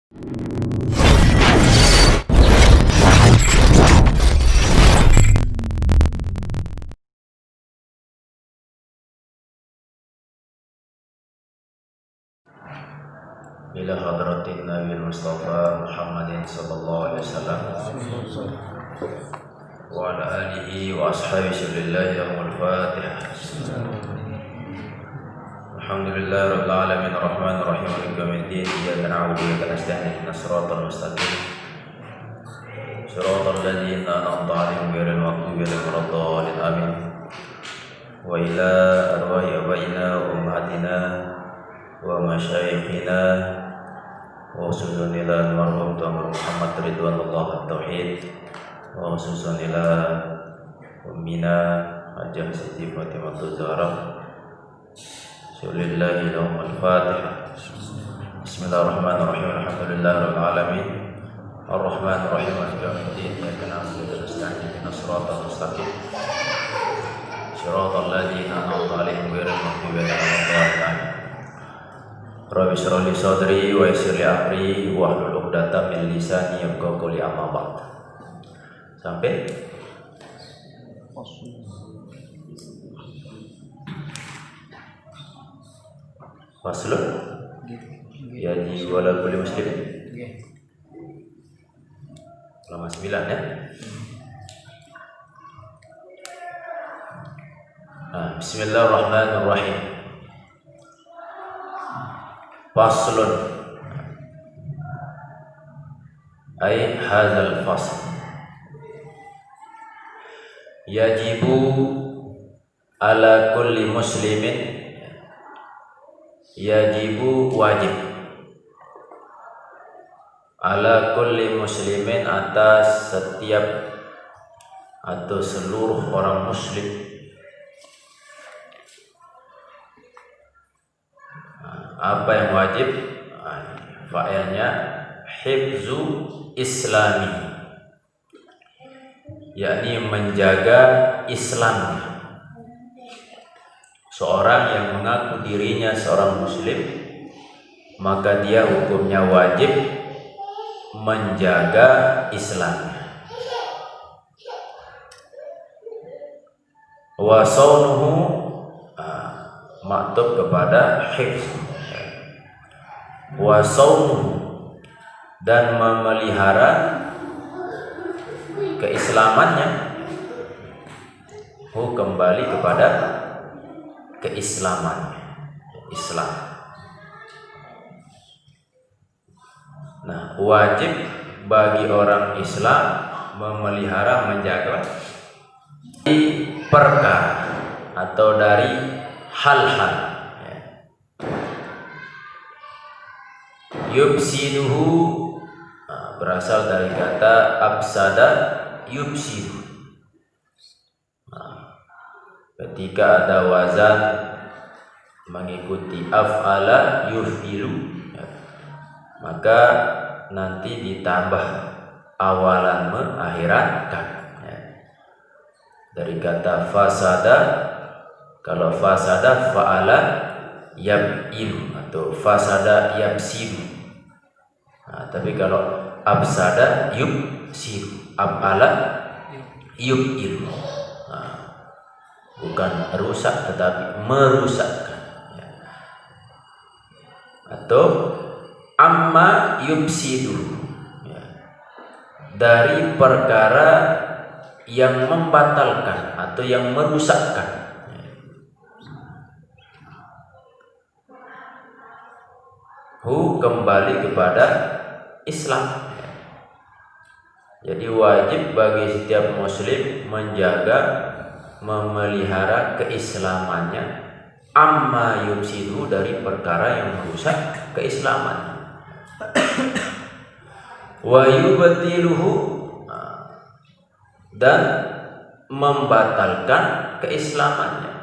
ila hadratin Nabi Mustafa Muhammadin sallallahu alaihi wasallam wa ala alihi wa ashabihi sallallahu al-fatihah. Alhamdulillah rabbil alamin arrahmanir rahim maliki yaumiddin iyyaka na'budu wa iyyaka nasta'in ihdinas siratal mustaqim siratal ladzina an'amta 'alaihim ghairil maghdubi 'alaihim waladdallin amin. Wa ila arwahi abaina wa ummahatina wa masyayikhina wa khususan ila almarhum Tuan Muhammad Ridwanullah At-Tauhid wa khususan ila ummina Hajjah Siti Fatimah Az-Zahra Sulillahi lahum al-Fatihah. Bismillahirrahmanirrahim. Alhamdulillahi rabbil alamin arrahmanir rahim maliki yaumiddin iyyaka na'budu wa nasta'in ihdinas siratal mustaqim siratal ladzina an'amta 'alaihim ghairil maghdubi 'alaihim waladdallin. Rabbi shrah li sadri wa yassir li amri wahlul 'uqdatam min lisani yafqahu qawli amma ba'd. Sampai faslun ya di wala kulli muslim. Halaman 9 ya. Bismillahirrahmanirrahim. Faslun ay hadzal fasl yajibu ala kulli muslimin, yajibu wajib ala kulli muslimin atas setiap atau seluruh orang muslim apa yang wajib? Fa'ilnya hifzu islami, yakni menjaga Islam. Seorang yang mengaku dirinya seorang muslim, maka dia hukumnya wajib menjaga Islamnya. Wa saunuhu maktub kepada hifz. Wa saunuhu dan memelihara keislamannya, kembali kepada keislamannya, Islam. Nah, wajib bagi orang Islam memelihara, menjaga dari perkara atau dari hal-hal yubsiduhu, berasal dari kata absada yubsidu. Ketika ada wazan mengikuti af'ala yuf'ilu, maka nanti ditambah awalan akhiran. Dari kata fasada, kalau fasada fa'ala yab'ilu atau fasada yabsidu. Tapi kalau absada yubsidu, af'ala yub'ilu, bukan rusak tetapi merusakkan. Atau amma yubsidu, dari perkara yang membatalkan atau yang merusakkan. Kembali kepada Islam. Jadi wajib bagi setiap muslim menjaga, memelihara keislamannya, amma yufsidu, dari perkara yang merusak keislamannya. Wa yubtiluhu, dan membatalkan keislamannya.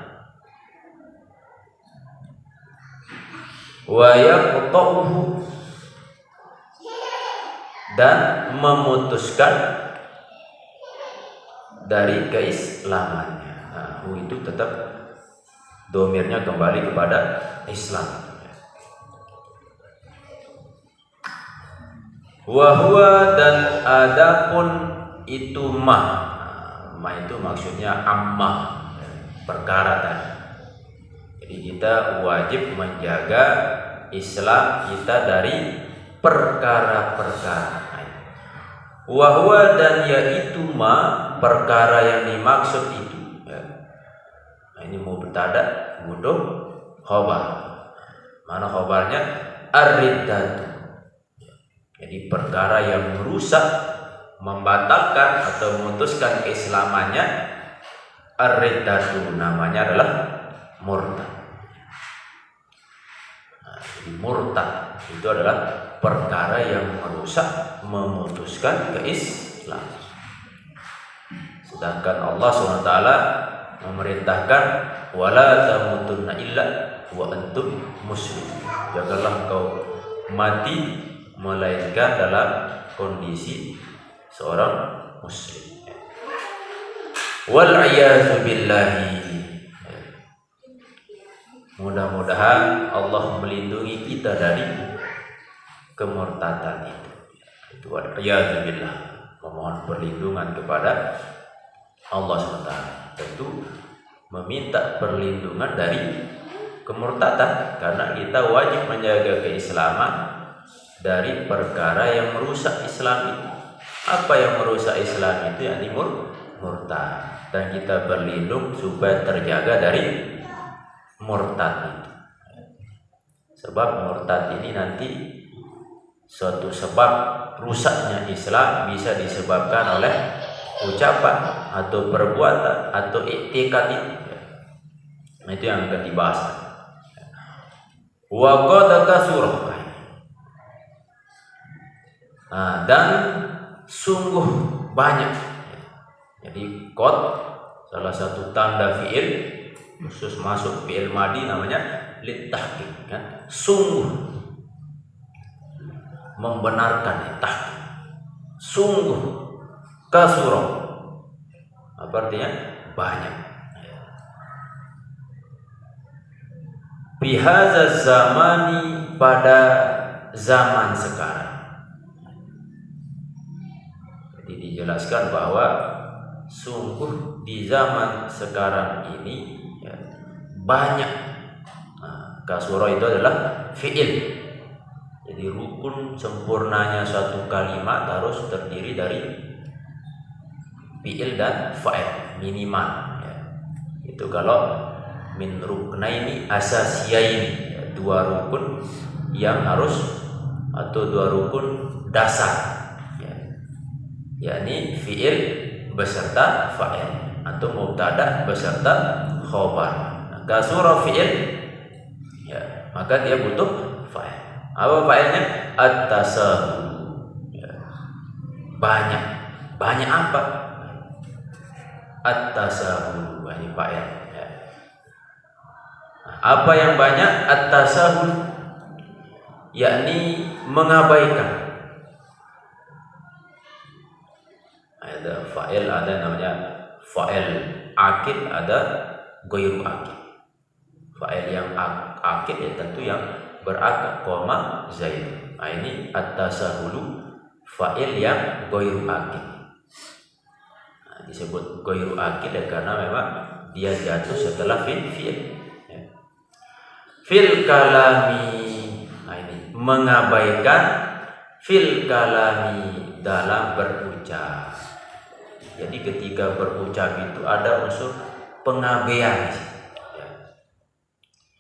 Wa yaqta'uhu, dan memutuskan dari keislamannya. Itu tetap domirnya kembali kepada Islam. Wahwa dan adapun itu ma itu maksudnya ammah, perkara tadi. Jadi kita wajib menjaga Islam kita dari perkara-perkara. Wahwa dan yaitu perkara yang dimaksud itu. Ini mubtada butuh khobar. Mana khobarnya? Ar-riddatu. Jadi perkara yang merusak, membatalkan atau memutuskan keislamannya, ar-riddatu namanya adalah murtad. Murtad itu adalah perkara yang merusak, memutuskan keislaman. Sedangkan Allah SWT memerintahkan wala tamutunna illa wa antum muslimun. Janganlah kau mati melainkan dalam kondisi seorang muslim. Wal a'yadzu billahi. Mudah-mudahan Allah melindungi kita dari kemurtadan itu. Itu a'yadzu billah, memohon perlindungan kepada Allah SWT. Tentu meminta perlindungan dari kemurtadan, karena kita wajib menjaga keislaman dari perkara yang merusak Islam itu. Apa yang merusak Islam itu? Yakni murtad. Dan kita berlindung supaya terjaga dari murtad itu. Sebab murtad ini nanti suatu sebab rusaknya Islam bisa disebabkan oleh ucapan atau perbuatan atau i'tikad itu. Itu yang akan dibahas. Wa qad kasura. Dan sungguh banyak. Jadi qad salah satu tanda fi'il khusus masuk fi'il madi namanya litahqiq, kan? Sungguh membenarkan, tahqiq. Sungguh kasura. Apa artinya? Banyak. Bihadza zamani, pada zaman sekarang. Jadi dijelaskan bahwa sungguh di zaman sekarang ini banyak. Kasura itu adalah fi'il. Jadi rukun sempurnanya suatu kalimat harus terdiri dari fi'il dan fa'il minimal. Itu kalau min ruknaini asasiyaini, dua rukun yang harus atau dua rukun dasar. Yakni fi'il beserta fa'il atau mubtada beserta khobar. Kasura fi'il, ya, maka dia butuh fa'il. Apa fa'ilnya? At-tasahul. Banyak. Banyak apa? At-tasahul. Ini fa'il. Apa yang banyak? At-tasahul, yakni mengabaikan. Ada fa'il, ada namanya fa'il akid, ada ghairu akid. Fa'il yang akid ya tentu yang berakad, koma zaid. Nah, ini at-tasahulu, fa'il yang ghairu akid. Nah, disebut ghairu akid ya karena memang dia jatuh setelah fi'il. Fil kalami, nah ini mengabaikan fil kalami dalam berucap. Jadi ketika berucap itu ada unsur pengabaian,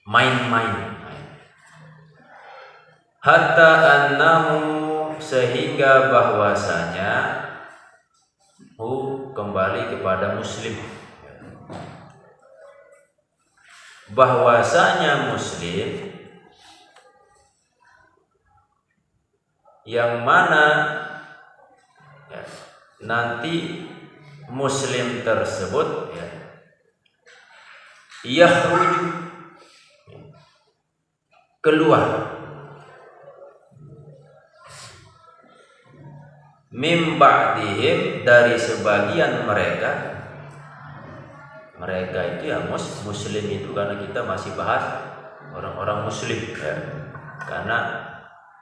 main-main. Hatta annahu, sehingga bahwasanya kembali kepada muslim. Bahwasanya muslim yang mana nanti muslim tersebut yakhruju, keluar, mim ba'dihim, dari sebagian mereka. Mereka itu ya muslim itu, karena kita masih bahas orang-orang muslim ya. Karena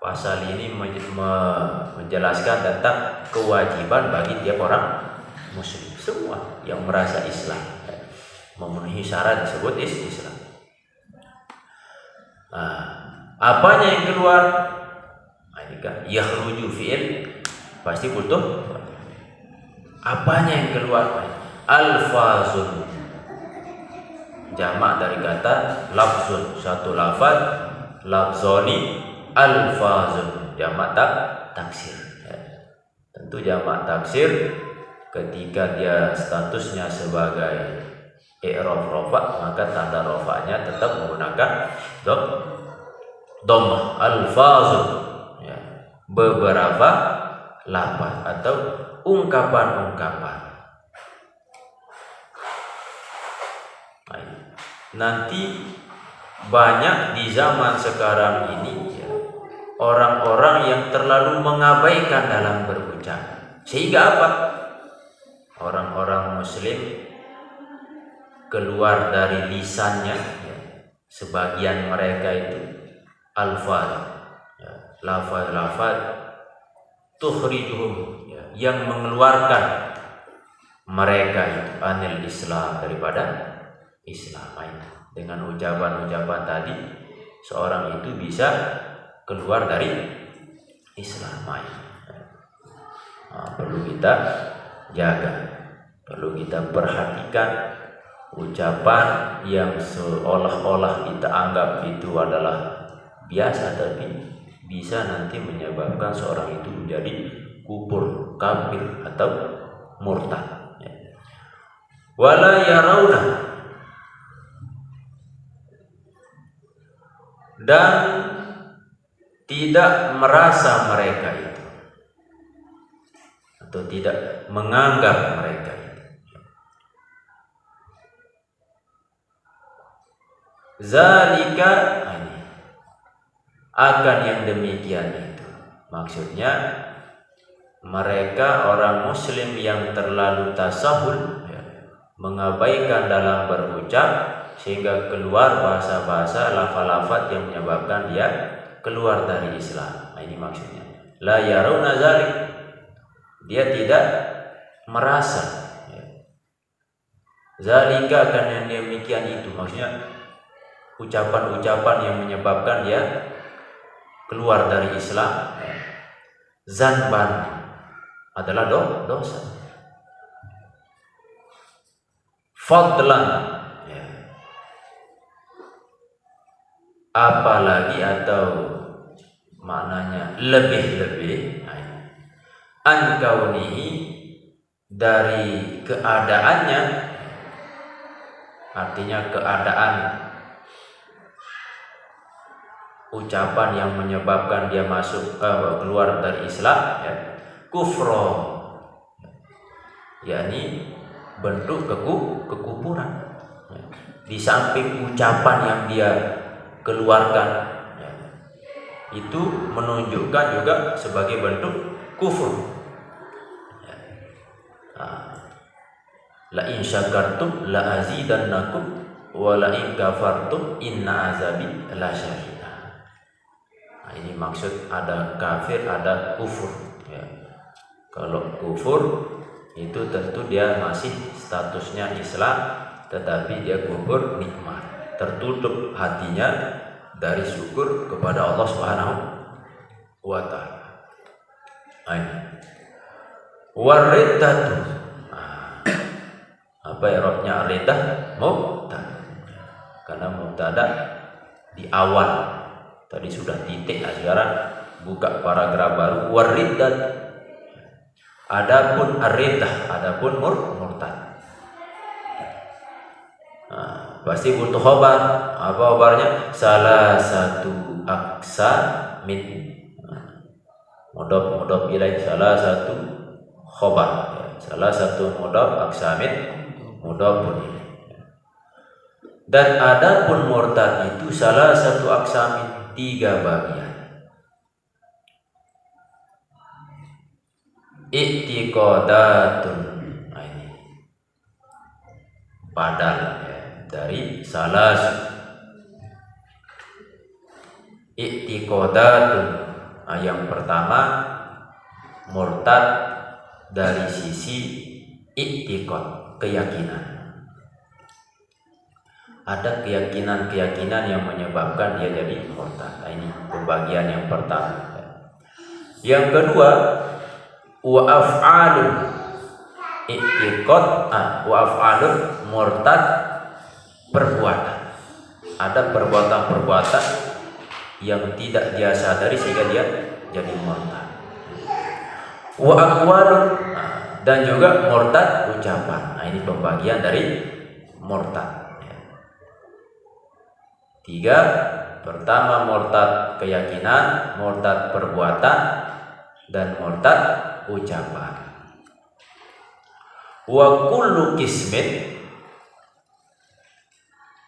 Pasal ini menjelaskan tentang kewajiban bagi tiap orang muslim, semua yang merasa Islam memenuhi syarat disebut Islam. Apanya yang keluar? Ini kan yakhruju fi'il, pasti butuh. Apanya yang keluar? Alfazun, jamak dari kata lafzun, satu lafaz, lafzoni, alfazun, jamak taksir. Tentu jamak taksir ketika dia statusnya sebagai i'rab rafa, maka tanda rafa'nya tetap menggunakan dhammah. Alfazun, ya, beberapa lafaz atau ungkapan-ungkapan. Nanti banyak di zaman sekarang ini ya, orang-orang yang terlalu mengabaikan dalam berucap, sehingga apa? Orang-orang muslim keluar dari lisannya ya, sebagian mereka itu alfaz, ya, lafaz tukhrijuhum, ya, yang mengeluarkan mereka itu anil Islam, daripada Islam. Dengan ucapan-ucapan tadi seorang itu bisa keluar dari Islam. Perlu kita jaga, perlu kita perhatikan ucapan yang seolah-olah kita anggap itu adalah biasa, tapi bisa nanti menyebabkan seorang itu menjadi kufur, kafir atau murtad. Wala yarawna, dan tidak merasa mereka itu, atau tidak menganggap mereka itu. Zalika, akan yang demikian itu, maksudnya mereka orang muslim yang terlalu tasahul, ya, mengabaikan dalam berucap sehingga keluar bahasa-bahasa, lafaz-lafaz yang menyebabkan dia keluar dari Islam. Ini maksudnya. La yarawna zalik, dia tidak merasa. Zalika, akan yang demikian itu, maksudnya ucapan-ucapan yang menyebabkan dia keluar dari Islam. Zanban adalah dosa. Fadlan, apalagi atau maknanya lebih-lebih, ankaunihi, dari keadaannya, artinya keadaan ucapan yang menyebabkan dia keluar dari Islam, ya, kufro, yakni bentuk kekufuran, ya. Di samping ucapan yang dia keluarkan, ya, itu menunjukkan juga sebagai bentuk kufur, ya. La in syakartum la azidannakum wa la in kafartum inna azabi lasyadid. Ini maksud ada kafir, ada kufur, ya. Kalau kufur itu tentu dia masih statusnya Islam, tetapi dia kufur nikmat, tertutup hatinya dari syukur kepada Allah Subhanahu wa ta'ala. Wariddatu, apa i'rabnya riddah? Mubtada, karena mubtada di awal tadi sudah titik, sekarang buka paragraf baru. Wariddat, adapun ar-riddah, adapun murtad. Pasti butuh khobar. Apa khobarnya? Salah satu aksa min, mudhof ilaih, salah satu khobar, salah satu mudhof aksa min mudhof ilaih. Dan adapun murtad itu salah satu aksa min, 3 bagian. I'tiqadatun, ini padal, ya, dari salah. I'tiqadatun, Yang pertama, murtad dari sisi i'tiqad, keyakinan. Ada keyakinan-keyakinan yang menyebabkan dia jadi murtad. Ini pembagian yang pertama. Yang kedua, wa af'alun i'tiqad, wa af'alun murtad perbuatan. Ada perbuatan-perbuatan yang tidak dia sadari sehingga dia jadi murtad. Wa aqwalun, dan juga murtad ucapan. Nah, ini pembagian dari murtad. 3. Pertama, murtad keyakinan, murtad perbuatan, dan murtad ucapan. Wa kullu qismin,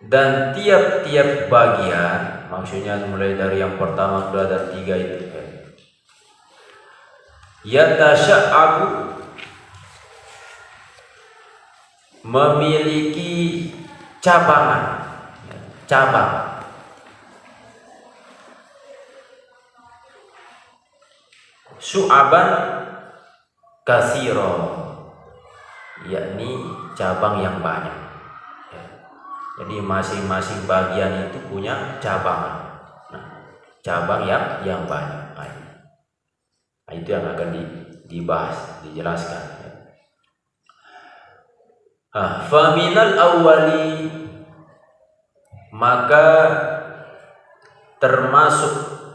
dan tiap-tiap bagian, maksudnya mulai dari yang pertama, kedua, dan 3 itu, yatasya'abu, memiliki cabang. Syu'aban katsira, yakni cabang yang banyak. Jadi masing-masing bagian itu punya cabang. Cabang yang banyak. Itu yang akan dibahas, dijelaskan. Faminal awwali, maka termasuk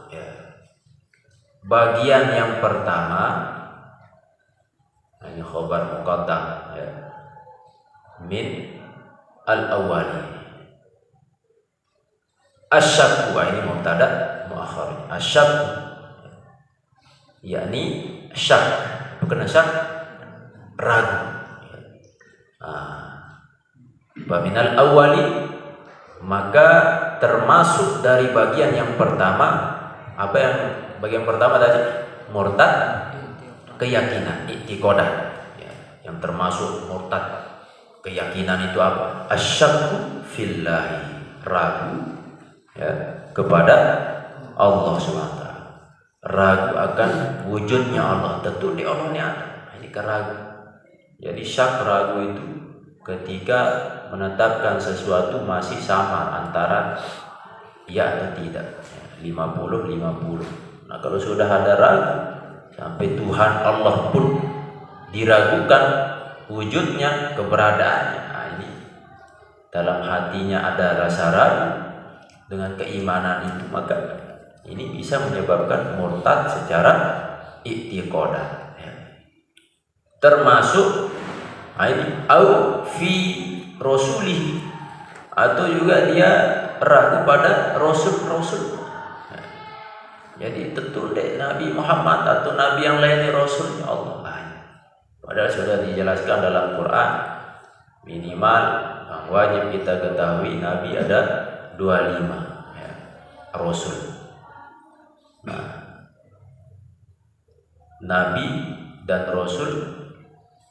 bagian yang pertama, ini khabar muqaddam, min al-awwali. Asyakku, ini mubtada muakhar. Asyakku, yakni syak, bukan syak, ragu. Faminal awwali, maka termasuk dari bagian yang pertama. Apa yang bagian pertama tadi? Murtad keyakinan, i'tiqadah. Yang termasuk murtad keyakinan itu apa? Asyakku fillahi, ragu kepada Allah SWT, ragu akan wujudnya Allah. Tentu di Allah ini ada. Ini keragu. Jadi syak, ragu itu ketika menetapkan sesuatu masih sama antara ya atau tidak, 50-50. Nah, kalau sudah ada ragu, sampai Tuhan Allah pun diragukan wujudnya, keberadaannya, nah, ini dalam hatinya ada rasa ragu dengan keimanan itu, maka ini bisa menyebabkan murtad secara i'tiqadah. Termasuk ini au fi rasulih, atau juga dia ragu pada rasul-rasul. Jadi tentu Nabi Muhammad atau Nabi yang lain Rasulnya Allah. Padahal sudah dijelaskan dalam Quran, minimal yang wajib kita ketahui Nabi ada 25 Rasul. Nah, Nabi dan Rasul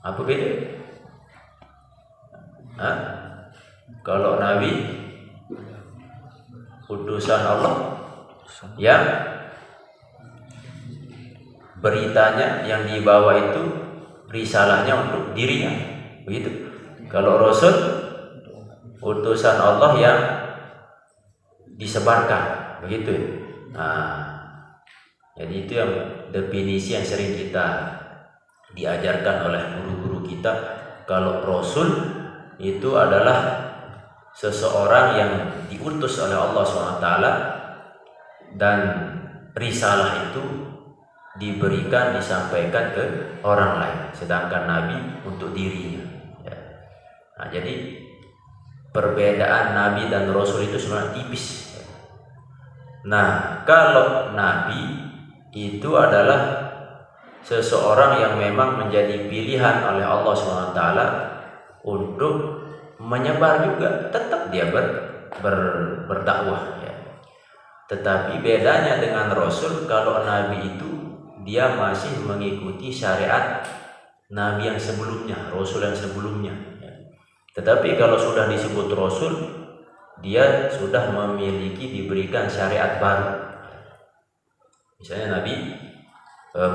apa beda? Kalau Nabi utusan Allah yang beritanya yang dibawa itu risalahnya untuk dirinya, begitu. Kalau Rasul utusan Allah yang disebarkan, begitu. Nah, jadi itu yang definisi yang sering kita diajarkan oleh guru-guru kita. Kalau Rasul itu adalah seseorang yang diutus oleh Allah SWT dan risalah itu diberikan, disampaikan ke orang lain, sedangkan Nabi untuk dirinya. Nah, jadi perbedaan Nabi dan Rasul itu sebenarnya tipis. Nah, kalau Nabi itu adalah seseorang yang memang menjadi pilihan oleh Allah SWT untuk menyebar juga, tetap dia berdakwah. Tetapi bedanya dengan Rasul, kalau Nabi itu dia masih mengikuti syariat Nabi yang sebelumnya, Rasul yang sebelumnya. Tetapi kalau sudah disebut Rasul, dia sudah memiliki, diberikan syariat baru. Misalnya Nabi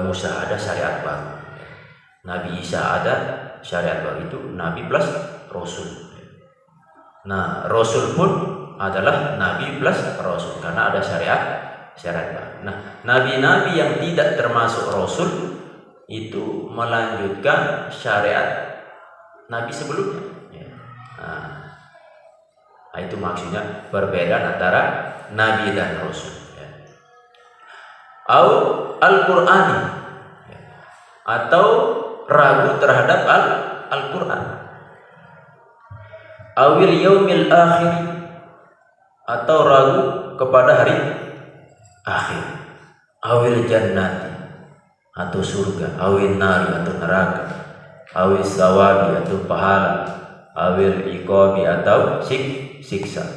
Musa ada syariat baru, Nabi Isa ada syariat baru, itu Nabi plus Rasul. Nah, Rasul pun adalah Nabi plus Rasul karena ada syariat baru. Nah, nabi-nabi yang tidak termasuk Rasul itu melanjutkan syariat Nabi sebelumnya. Nah, itu maksudnya perbedaan antara Nabi dan Rasul. Al-Qur'ani, atau ragu terhadap Al-Quran. Awil yaumil akhir, atau ragu kepada hari akhir. Awil jannati, atau surga. Awil nari, atau neraka. Awil sawabi, atau pahala. Awil iqabi, atau siksa.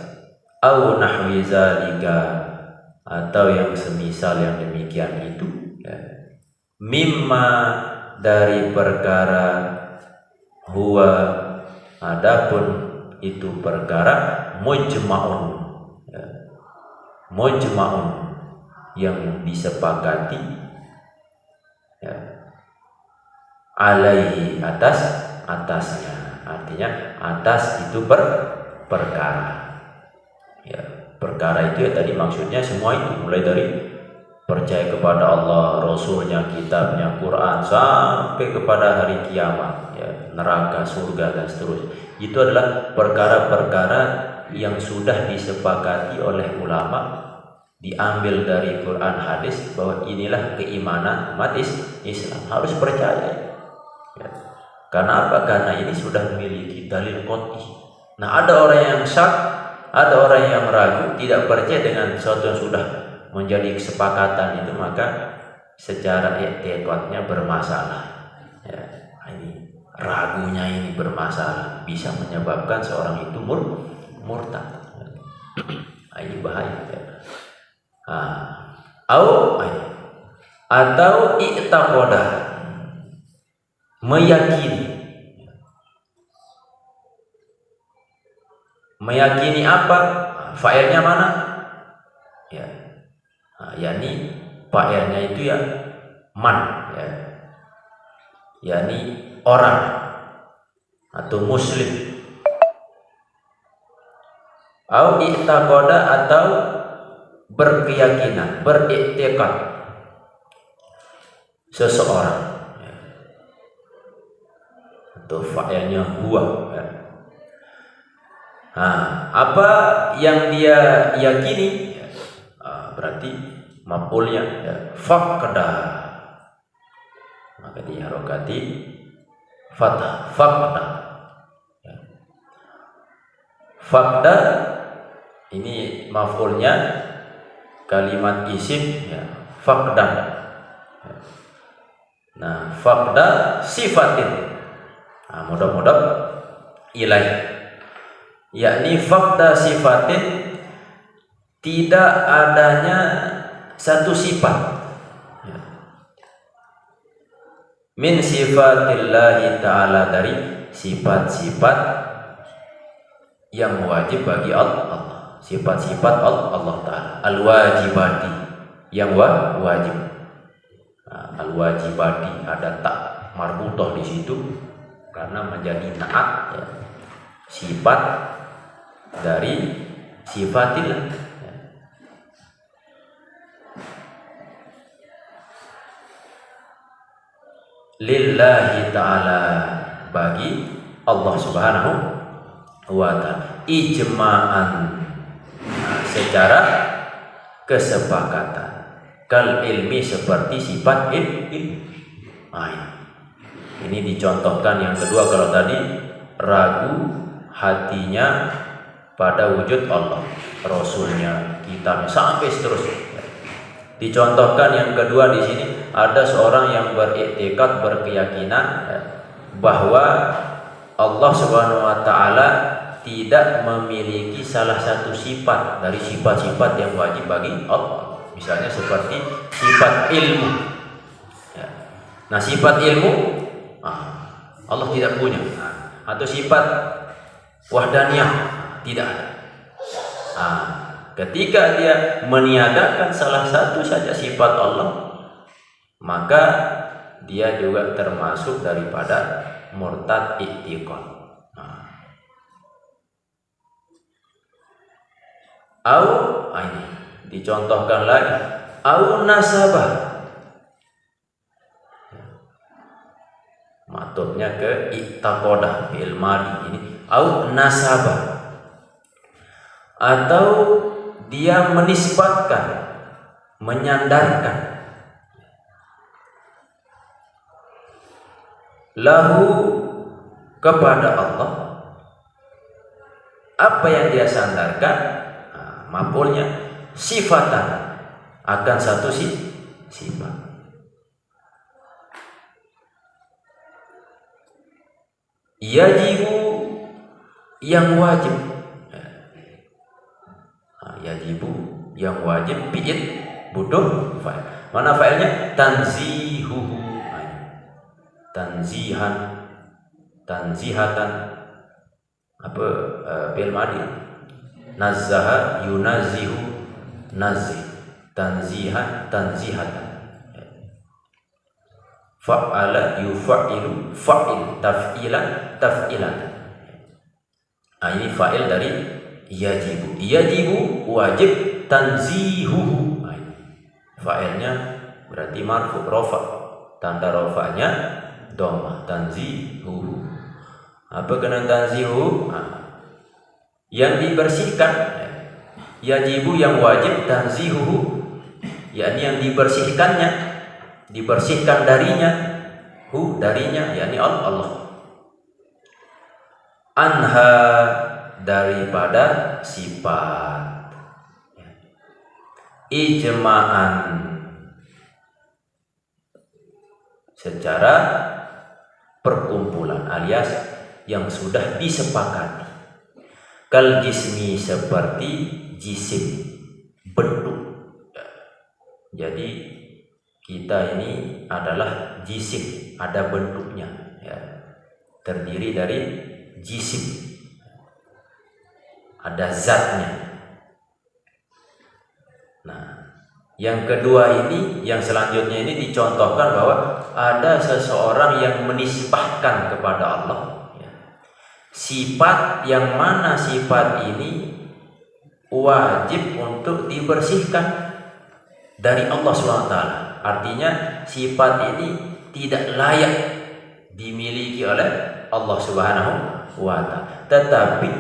Aw nahwi zalika, atau yang semisal yang demikian itu, ya. Mimma, dari perkara, huwa, adapun itu perkara, mujma'un, ya. Mujma'un, yang disepakati, ya. Alaihi, atasnya, artinya atas itu perkara, ya. Perkara itu ya tadi maksudnya semua itu, mulai dari percaya kepada Allah, Rasulnya, kitabnya, Quran, sampai kepada hari kiamat, ya, neraka, surga, dan seterusnya. Itu adalah perkara-perkara yang sudah disepakati oleh ulama, diambil dari Quran, hadis, bahwa inilah keimanan umat Islam, harus percaya, ya. Karena apa? Karena ini sudah memiliki dalil qat'i. Nah, ada orang yang syak, ada orang yang ragu, tidak percaya dengan sesuatu yang sudah menjadi kesepakatan itu, maka secara i'tiqadnya bermasalah, ya. Ini ragunya ini bermasalah, bisa menyebabkan seorang itu murtad. Ini bahaya, ya. Atau i'taqada, meyakini apa? Fa'ilnya mana? Ya. yakni fa'ilnya itu ya man, ya. yakni orang atau muslim. Au i'taqada, atau berkeyakinan, beriktikad seseorang, ya. Atau fa'ilnya huwa, ya. Apa yang dia yakini, ya, berarti maf'ulnya, ya, faqda, maka diharokati fathah, faqda, ya. Faqda ini maf'ulnya kalimat isim, ya, faqdan, ya. Nah, faqda sifatin, mudah-mudah ilaih, yakni faqda sifatin, tidak adanya satu sifat, ya. Min sifatillahi ta'ala, dari sifat-sifat yang wajib bagi Allah, sifat-sifat Allah Ta'ala, al-wajibati, yang wajib. Al-wajibati ada tak marbutoh di situ karena menjadi naat, ya, sifat dari sifatillah, ya. Lillahi ta'ala, bagi Allah subhanahu wa ta'ala, ijma'an, secara kesepakatan, kal ilmi, seperti sifat ilmi. Ini dicontohkan yang kedua. Kalau tadi ragu hatinya pada wujud Allah, Rasulnya, kitabnya, sampai seterusnya. Dicontohkan yang kedua di sini, ada seorang yang beriktikad, berkeyakinan, ya, bahwa Allah Subhanahu wa Ta'ala tidak memiliki salah satu sifat dari sifat-sifat yang wajib bagi Allah. Misalnya seperti sifat ilmu, ya. Nah, sifat ilmu Allah tidak punya, atau sifat wahdaniyah tidak ada. ketika dia meniadakan salah satu saja sifat Allah, maka dia juga termasuk daripada murtad i'tiqad. Ini dicontohkan lagi, au nasabah. Maksudnya ke i'taqadah fi'il madhi ini, au nasabah, atau dia menisbatkan, menyandarkan lahu kepada Allah apa yang dia sandarkan, maf'ulnya sifatan, akan satu sifat. Yajibu yang wajib, yajibu yang wajib fi'il butuh fa'il. Mana fa'ilnya? Tanzihuhu, tanzihan, tanzihatan, apa fi'il madhi. Nazzaha yunazzihu, nazih, tanzihan, tanzihatan. Fa'ala yuf'ilu, fa'il, taf'ilan, taf'ilatan. Ini fa'il dari yajibu. Yajibu wajib, tanzihuhu. Fa'ilnya berarti marfu, rofa, tanda rofanya dhammah, tanzihuhu. Apa kena tanzihu? Yang dibersihkan, yajibu yang wajib, tanzihuhu yakni yang dibersihkannya, dibersihkan darinya, darinya yakni Allah. Anha daripada sifat, ijma'an secara perkumpulan alias yang sudah disepakati. Kal jismi seperti jisim, bentuk. Jadi kita ini adalah jisim, ada bentuknya, ya. Terdiri dari jisim, ada zatnya. Nah, yang kedua ini, yang selanjutnya ini dicontohkan bahwa ada seseorang yang menisbahkan kepada Allah sifat yang mana sifat ini wajib untuk dibersihkan dari Allah SWT. Artinya sifat ini tidak layak dimiliki oleh Allah Subhanahu wa Ta'ala. Tetapi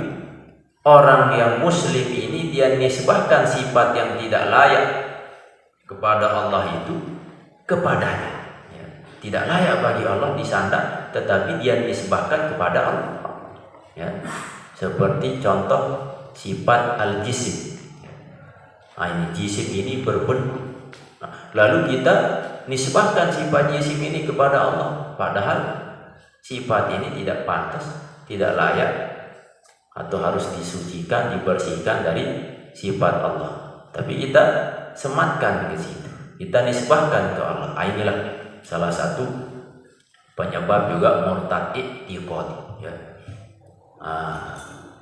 orang yang muslim ini dia nisbahkan sifat yang tidak layak kepada Allah itu kepadanya. Tidak layak bagi Allah disandang, tetapi dia nisbahkan kepada Allah. Ya, seperti contoh sifat al-jisim. Ini jisim ini berbentuk. Lalu kita nisbahkan sifat jisim ini kepada Allah, padahal sifat ini tidak pantas, tidak layak, atau harus disucikan, dibersihkan dari sifat Allah. Tapi kita sematkan ke situ, kita nisbahkan ke Allah. Inilah salah satu penyebab juga murtad i'tiqadi, ya.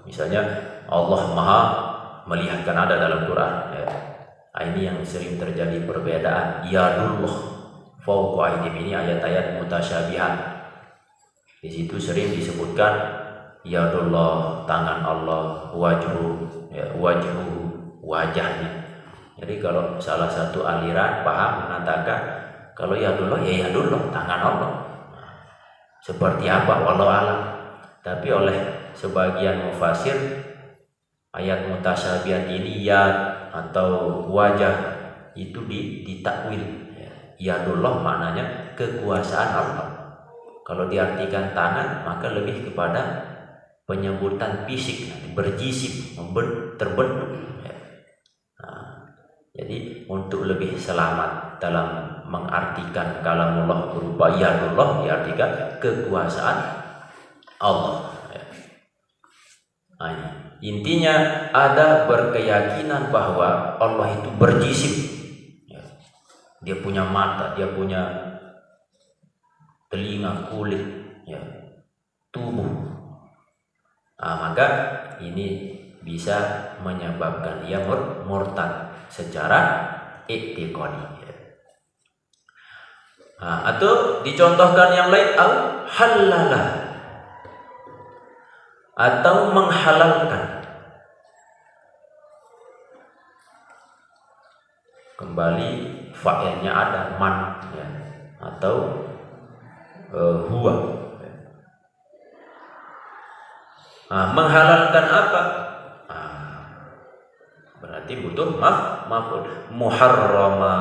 Misalnya Allah Maha melihat, kan ada dalam Quran, ya. Ini yang sering terjadi perbedaan. Yadullah fawqa aydim, ini ayat-ayat mutasyabihat. Di situ sering disebutkan yadullah, tangan Allah, wajhu, ya, wajhu, wajahnya. Jadi kalau salah satu aliran paham mengatakan kalau yadullah ya yadullah, tangan Allah. Seperti apa wallahu alam. Tapi oleh sebagian mufasir, ayat mutasyabihat ini yad atau wajah itu ditakwil. Yadullah maknanya kekuasaan Allah. Kalau diartikan tangan maka lebih kepada penyebutan fisik, berjisim, terbentuk. Jadi untuk lebih selamat dalam mengartikan kalamullah berupa yadullah, diartikan kekuasaan Allah. Intinya ada berkeyakinan bahwa Allah itu berjisim. Dia punya mata, dia punya telinga, kulit, ya, tubuh. Maka ini bisa menyebabkan ia murtad secara i'tiqadi. Atau dicontohkan yang lain, halalah, atau menghalalkan. Kembali fa'ilnya ada man ya, atau huwa. Menghalalkan apa? Berarti butuh maf'ul muharrama,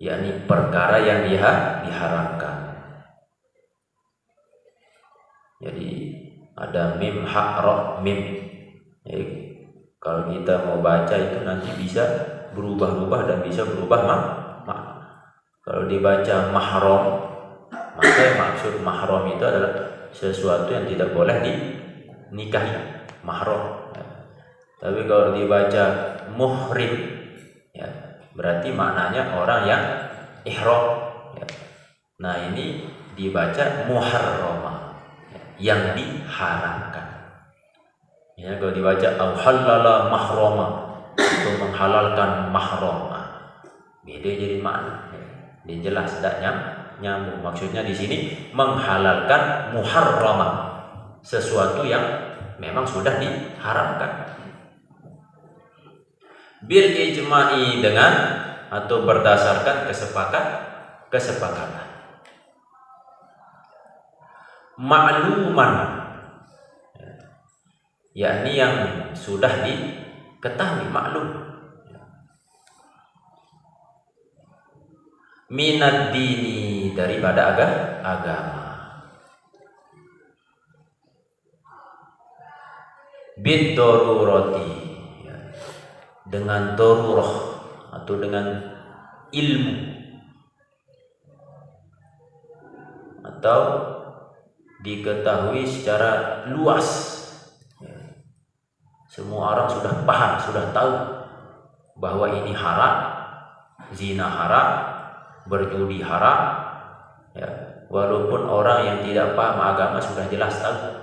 yakni perkara yang diharamkan. Jadi ada mim, hak, ra, mim. Jadi kalau kita mau baca itu nanti bisa berubah-ubah dan bisa berubah Kalau dibaca mahram, maka yang maksud mahram itu adalah sesuatu yang tidak boleh dinikahi, mahram. Tapi kalau dibaca muhrim, ya, berarti maknanya orang yang ihram. Ya. Nah ini dibaca muharrama, yang diharamkan. Ya, kalau dibaca halala mahrama, itu menghalalkan mahram, beda jadi makna. Dia jelas tidak nyambung. Maksudnya di sini menghalalkan muharrama, sesuatu yang memang sudah diharamkan. Bil ijma'i, dengan atau berdasarkan kesepakatan. Ma'luman, yakni yang sudah diketahui, maklum. Minad dini, daripada agama. Bid darurati, dengan darurah atau dengan ilmu, atau diketahui secara luas. Semua orang sudah paham, sudah tahu bahwa ini haram, zina haram, berjudi haram. Ya, walaupun orang yang tidak paham agama sudah jelas tahu,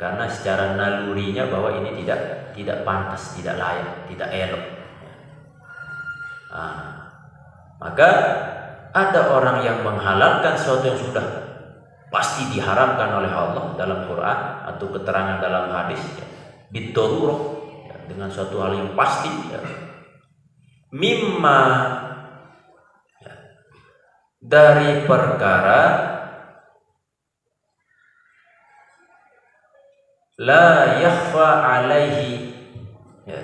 karena secara nalurinya bahwa ini tidak pantas, tidak layak, tidak elok. Maka ada orang yang menghalalkan sesuatu yang sudah pasti diharamkan oleh Allah dalam Quran atau keterangan dalam hadis, ya, bidarurah, ya, dengan suatu hal yang pasti, ya. Mimma, ya, dari perkara la yakhfa alaihi, ya,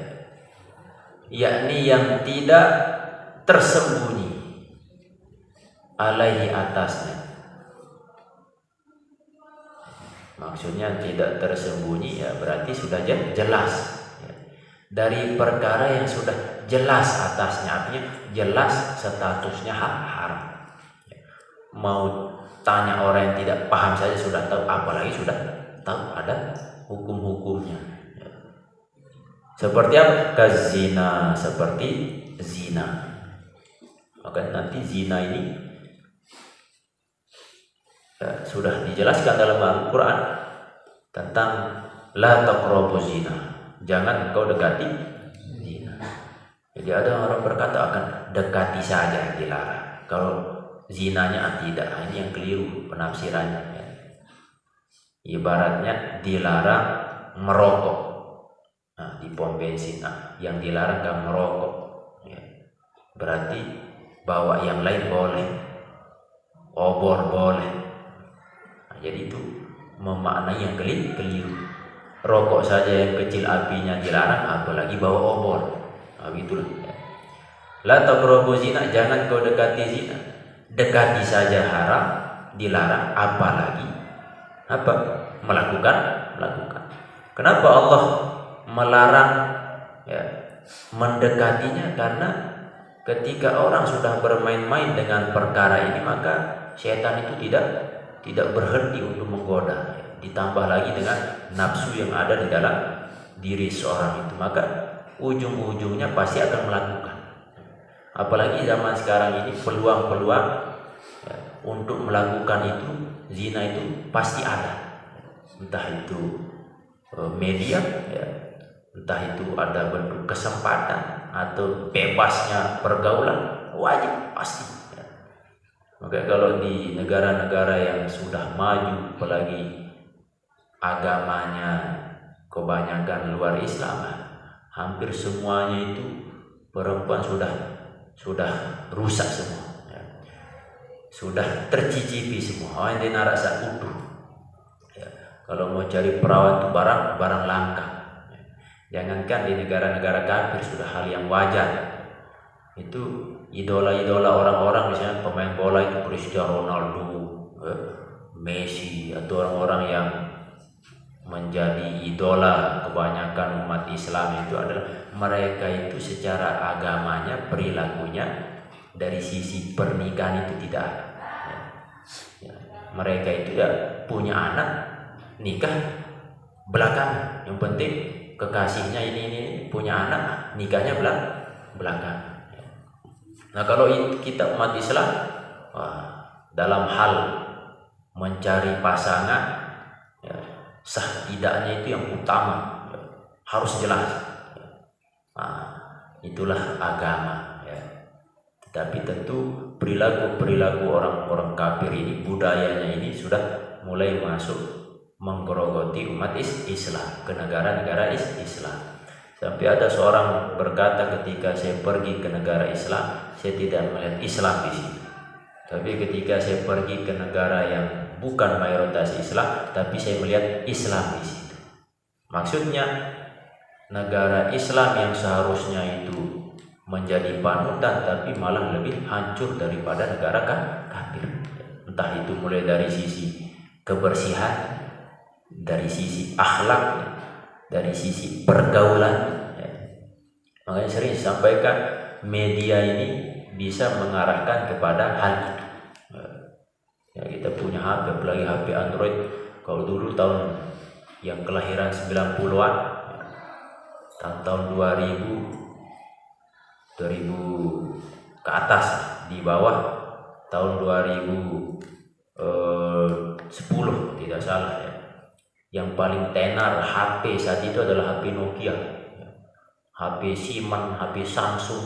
yakni yang tidak tersembunyi, alaihi, atasnya. Maksudnya tidak tersembunyi, ya berarti sudah jelas, ya. Dari perkara yang sudah jelas atasnya, artinya jelas statusnya haram. Ya. Mau tanya orang yang tidak paham saja sudah tahu, apalagi sudah tahu ada hukum-hukumnya. Ya. Seperti apa? Kazina, seperti zina. Maka nanti zina ini sudah dijelaskan dalam Al-Quran tentang la taqrabu zina, jangan engkau dekati zina. Jadi ada orang berkata akan dekati saja dilarang, kalau zinanya tidak. Ini yang keliru penafsirannya, ya. Ibaratnya dilarang merokok, di pom bensin, yang dilarang kan merokok, ya. Berarti bawa yang lain boleh, obor boleh. Jadi itu memaknai yang keliru. Rokok saja yang kecil apinya dilarang, apalagi bawa obor. Begitulah. La taqrabu zina, jangan kau dekati zina. Dekati saja haram, dilarang, apalagi melakukan. Kenapa Allah melarang, ya, mendekatinya? Karena ketika orang sudah bermain-main dengan perkara ini, maka setan itu tidak berhenti untuk menggoda, ditambah lagi dengan nafsu yang ada di dalam diri seorang itu, maka ujung-ujungnya pasti akan melakukan. Apalagi zaman sekarang ini peluang-peluang, ya, untuk melakukan itu, zina itu pasti ada. Entah itu media, ya, entah itu ada bentuk kesempatan atau bebasnya pergaulan, wajib pasti. Ya. Maka kalau di negara-negara yang sudah maju, apalagi agamanya kebanyakan luar Islam, hampir semuanya itu perempuan sudah rusak semua, ya. Sudah tercicipi semua. Yang dinarasa utuh. Ya. Kalau mau cari perawan itu barang langka. Ya. Jangankan di negara-negara kafir sudah hal yang wajar. Ya. Itu idola-idola orang-orang, misalnya pemain bola itu Cristiano Ronaldo, Messi, atau orang-orang yang menjadi idola kebanyakan umat Islam itu adalah mereka itu secara agamanya, perilakunya dari sisi pernikahan itu tidak ada. Ya. Mereka itu ya punya anak, nikah belakangan. Yang penting kekasihnya ini punya anak, nikahnya belakangan. Nah kalau kita umat Islam, dalam hal mencari pasangan, ya, sah tidaknya itu yang utama, ya, harus jelas. Nah, itulah agama, ya. Tetapi tentu perilaku orang-orang kafir ini, budayanya ini sudah mulai masuk menggerogoti umat Islam ke negara-negara Islam. Sampai ada seorang berkata, ketika saya pergi ke negara Islam, saya tidak melihat Islam di situ. Tapi ketika saya pergi ke negara yang bukan mayoritas Islam, tapi saya melihat Islam di situ. Maksudnya negara Islam yang seharusnya itu menjadi panutan, tapi malah lebih hancur daripada negara kafir. Entah itu mulai dari sisi kebersihan, dari sisi akhlak, dari sisi pergaulan. Makanya sering disampaikan, media ini bisa mengarahkan kepada hal itu. Ya, kita punya HP, apalagi HP Android. Kalau dulu tahun yang kelahiran 90-an, tahun 2000 ke atas, di bawah tahun 2010 tidak salah, ya. Yang paling tenar HP saat itu adalah HP Nokia, HP Siemens, HP Samsung.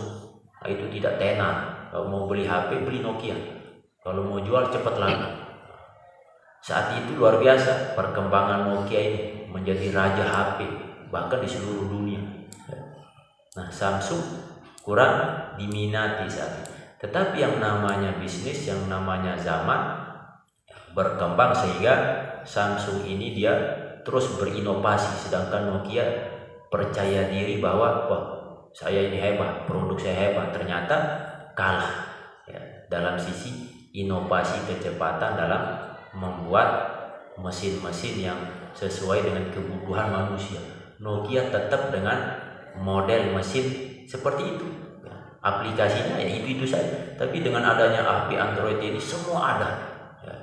Nah, itu tidak tenar. Kalau mau beli HP, beli Nokia. Kalau mau jual cepat laku. Saat itu luar biasa perkembangan Nokia ini, menjadi raja HP bahkan di seluruh dunia. Nah, Samsung kurang diminati saat itu. Tetapi yang namanya bisnis, yang namanya zaman berkembang, sehingga Samsung ini dia terus berinovasi, sedangkan Nokia percaya diri bahwa wah, saya ini hebat, produk saya hebat. Ternyata kalah, ya, dalam sisi inovasi, kecepatan dalam membuat mesin-mesin yang sesuai dengan kebutuhan manusia. Nokia tetap dengan model mesin seperti itu, ya. Aplikasinya ya itu saja. Tapi dengan adanya HP Android ini semua ada, ya.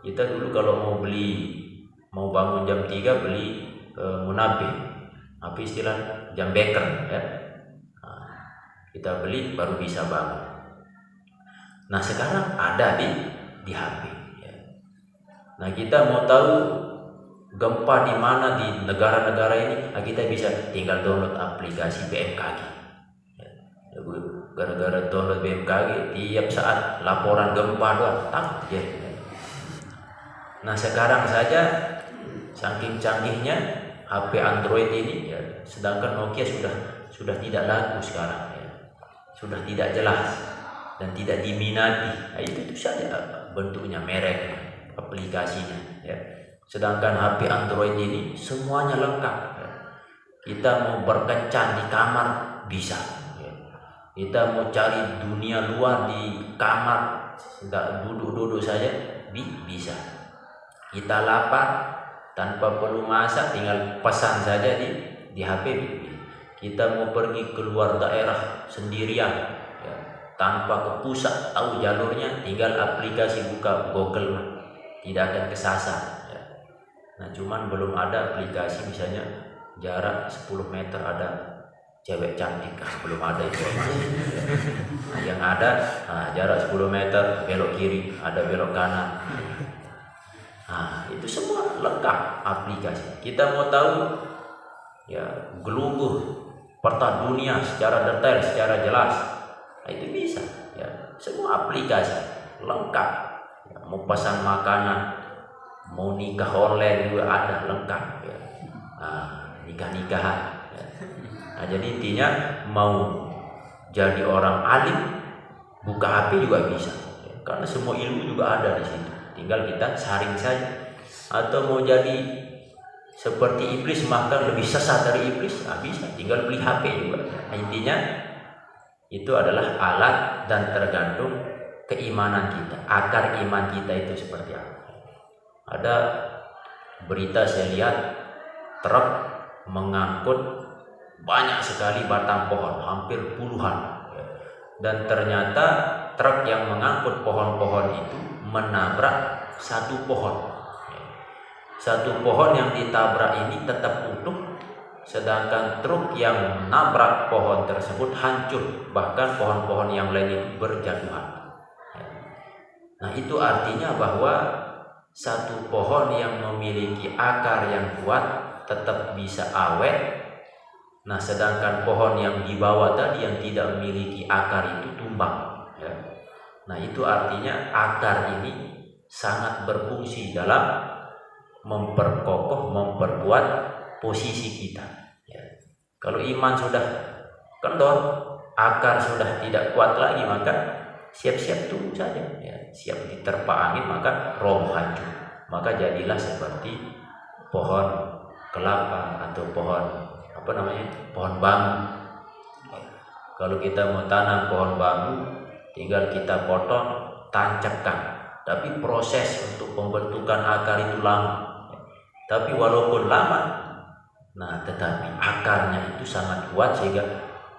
Kita dulu kalau mau bangun jam 3 beli munabih, apa istilah, jam beker, ya. Nah, kita beli baru bisa bangun. Nah sekarang ada di HP, ya. Nah kita mau tahu gempa di mana di negara-negara ini, nah, kita bisa tinggal download aplikasi BMKG, ya. Gara-gara download BMKG, tiap saat laporan gempa doang, ya. Nah sekarang saja saking canggihnya HP Android ini, ya, sedangkan Nokia sudah tidak laku sekarang, ya. Sudah tidak jelas dan tidak diminati. Nah, itu saja bentuknya, merek, aplikasinya, ya. Sedangkan HP Android ini semuanya lengkap, ya. Kita mau berkencan di kamar bisa, ya. Kita mau cari dunia luar di kamar, nggak duduk-duduk saja bisa. Kita lapar tanpa perlu masak, tinggal pesan saja di HP. Kita mau pergi keluar daerah sendirian, ya, tanpa ke pusat tahu jalurnya, tinggal aplikasi buka Google Map, tidak akan kesasar, ya. Nah cuman belum ada aplikasi misalnya jarak 10 meter ada cewek cantik, belum ada itu. Nah, yang ada jarak 10 meter belok kiri, ada belok kanan. Nah, itu semua lengkap aplikasi. Kita mau tahu ya gelugur peta dunia secara detail, secara jelas, nah, itu bisa. Ya, semua aplikasi lengkap. Ya, mau pesan makanan, mau nikah online juga ada lengkap. Ya. Nah, nikah-nikahan. Ya. Nah, jadi intinya mau jadi orang alim, buka HP juga bisa. Ya, karena semua ilmu juga ada di situ. Tinggal kita saring saja. Atau mau jadi seperti iblis, maka lebih sesat dari iblis, nah, bisa. Tinggal beli HP juga. Nah, intinya itu adalah alat dan tergantung keimanan kita. Akar iman kita itu seperti apa. Ada berita saya lihat truk mengangkut banyak sekali batang pohon, hampir puluhan. Dan ternyata truk yang mengangkut pohon-pohon itu menabrak satu pohon. Satu pohon yang ditabrak ini tetap utuh, sedangkan truk yang menabrak pohon tersebut hancur, bahkan pohon-pohon yang lain itu berjatuhan. Nah, itu artinya bahwa satu pohon yang memiliki akar yang kuat tetap bisa awet. Nah, sedangkan pohon yang di bawah tadi yang tidak memiliki akar itu tumbang. Nah, itu artinya akar ini sangat berfungsi dalam memperkokoh, memperkuat posisi kita. Kalau iman sudah kendor, akar sudah tidak kuat lagi, maka siap-siap tunggu saja. Siap diterpa angin, maka roboh hancur. Maka jadilah seperti pohon kelapa atau pohon pohon bambu. Kalau kita mau tanam pohon bambu, tinggal kita potong, tancapkan. Tapi proses untuk pembentukan akar itu lama. Tapi walaupun lama, nah tetapi akarnya itu sangat kuat sehingga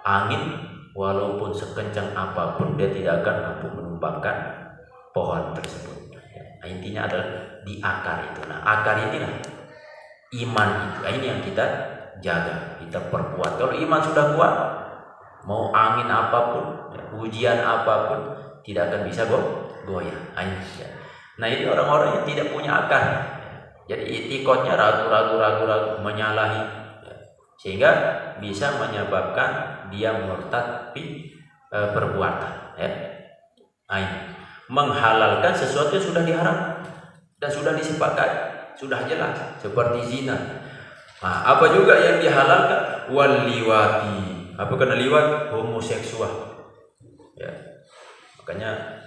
angin walaupun sekencang apapun dia tidak akan mampu menumbangkan pohon tersebut. Nah, intinya adalah di akar itu. Nah, akar inilah iman itu. Nah, ini yang kita jaga, kita perkuat. Kalau iman sudah kuat, mau angin apapun, ujian apapun tidak akan bisa goyah. Nah, ini orang-orang yang tidak punya akar. Jadi itikadnya ragu, menyalahi, sehingga bisa menyebabkan dia murtad perbuatan. Menghalalkan sesuatu yang sudah diharamkan dan sudah disepakati, sudah jelas, seperti zina. Nah, apa juga yang dihalalkan? Waliwati. Apa kena liwat? Homoseksual. Makanya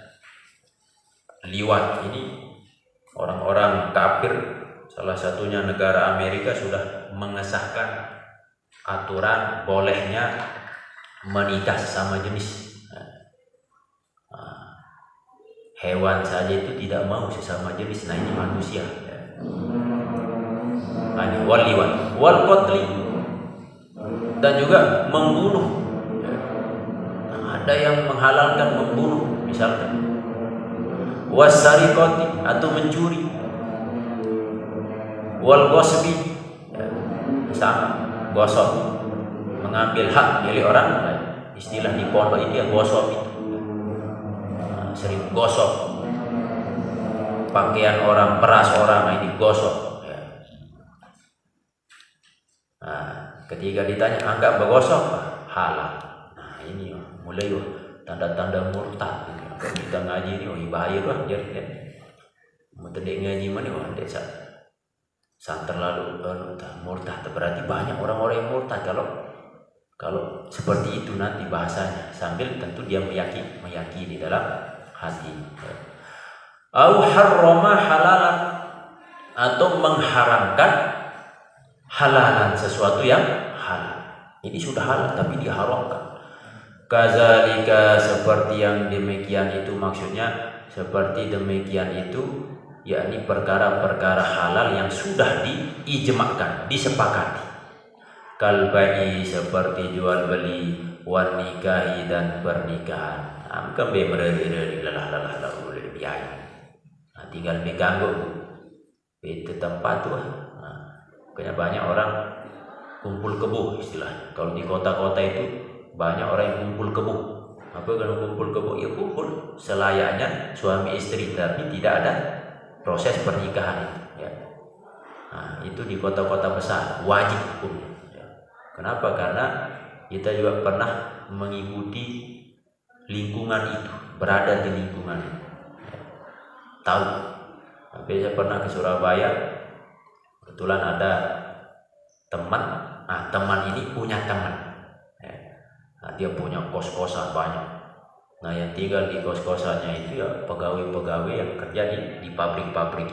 liwat ini orang-orang kafir, salah satunya negara Amerika sudah mengesahkan aturan bolehnya menikah sesama jenis. Hewan saja itu tidak mau sesama jenis. Nah, ini manusia. Nah, ini waliwat, wal qatli, dan juga membunuh. Nah, ada yang menghalalkan membunuh, misalkan wasariqati atau mencuri, wal ghasbi, sama gosok, mengambil hak milik orang lain. Istilah di pondok itu ya gosok itu. Sering gosok pakaian orang, peras orang, ini gosok. Nah, ketika ditanya anggap bergosok halal. Nah, ini mulai tanda-tanda murtad. Kita ngaji ini bahaya lah, jadi mau tadi ngaji mana desa terlalu murtad. Berarti banyak orang-orang yang murtad kalau seperti itu nanti bahasanya, sambil tentu dia meyakini dalam hati. Au harrama halalan, atau mengharamkan halalan, sesuatu yang halal. Ini sudah halal tapi diharamkan. Kazalika, seperti yang demikian itu, maksudnya seperti demikian itu, yakni perkara-perkara halal yang sudah diijmakkan, disepakati. Kalbai, seperti jual beli, wan nikahi, dan pernikahan. Amkan be mereri lelah boleh biaya. Nah, tinggal diganggu itu tempat tuh. Makanya banyak orang kumpul kebo istilahnya. Kalau di kota-kota itu banyak orang yang kumpul kebo. Apa kalau kumpul kebo? Ya kumpul selayaknya suami istri, tapi tidak ada proses pernikahan itu ya. Nah, itu di kota-kota besar wajib hukum ya. Kenapa? Karena kita juga pernah mengikuti lingkungan itu, berada di lingkungan itu ya. Tahu. Tapi saya pernah ke Surabaya, kebetulan ada teman. Nah, teman ini punya teman ya. Nah, dia punya kos-kosan banyak. Nah, yang tinggal di kos-kosannya itu ya pegawai-pegawai yang kerja di pabrik-pabrik.